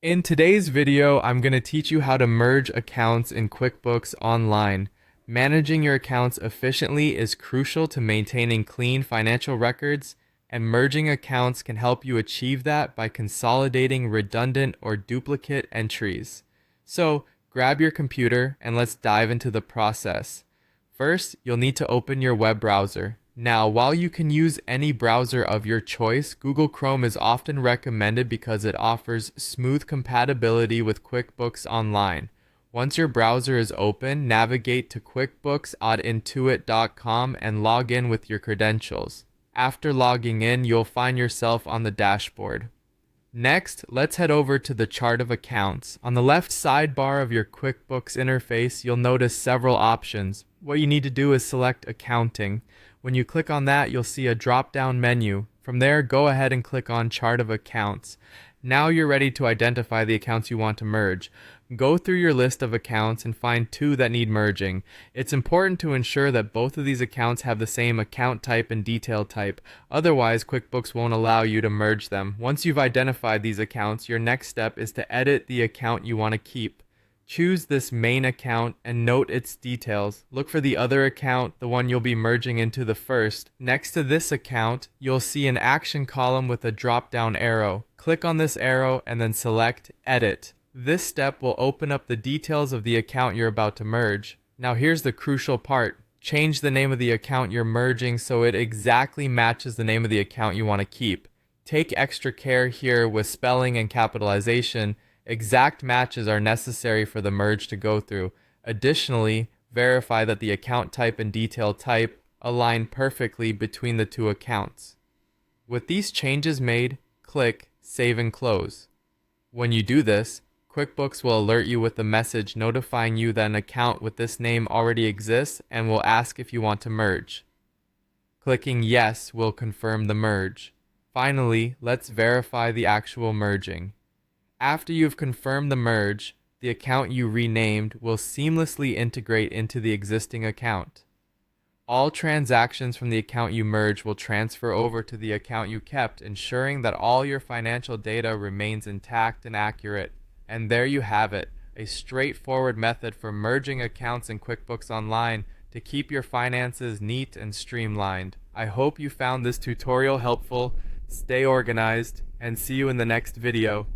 In today's video, I'm going to teach you how to merge accounts in QuickBooks Online. Managing your accounts efficiently is crucial to maintaining clean financial records, and merging accounts can help you achieve that by consolidating redundant or duplicate entries. So, grab your computer and let's dive into the process. First, you'll need to open your web browser. Now, while you can use any browser of your choice, Google Chrome is often recommended because it offers smooth compatibility with QuickBooks Online. Once your browser is open, navigate to quickbooks.intuit.com and log in with your credentials. After logging in, you'll find yourself on the dashboard. Next, let's head over to the chart of accounts. On the left sidebar of your QuickBooks interface, you'll notice several options. What you need to do is select Accounting. When you click on that, you'll see a drop-down menu. From there, go ahead and click on Chart of Accounts. Now you're ready to identify the accounts you want to merge. Go through your list of accounts and find two that need merging. It's important to ensure that both of these accounts have the same account type and detail type. Otherwise, QuickBooks won't allow you to merge them. Once you've identified these accounts, your next step is to edit the account you want to keep. Choose this main account and note its details. Look for the other account, the one you'll be merging into the first. Next to this account, you'll see an action column with a drop-down arrow. Click on this arrow and then select Edit. This step will open up the details of the account you're about to merge. Now here's the crucial part. Change the name of the account you're merging so it exactly matches the name of the account you want to keep. Take extra care here with spelling and capitalization. Exact matches are necessary for the merge to go through. Additionally, verify that the account type and detail type align perfectly between the two accounts. With these changes made, click Save and Close. When you do this, QuickBooks will alert you with a message notifying you that an account with this name already exists and will ask if you want to merge. Clicking Yes will confirm the merge. Finally, let's verify the actual merging. After you've confirmed the merge, the account you renamed will seamlessly integrate into the existing account. All transactions from the account you merged will transfer over to the account you kept, ensuring that all your financial data remains intact and accurate. And there you have it, a straightforward method for merging accounts in QuickBooks Online to keep your finances neat and streamlined. I hope you found this tutorial helpful. Stay organized, and see you in the next video.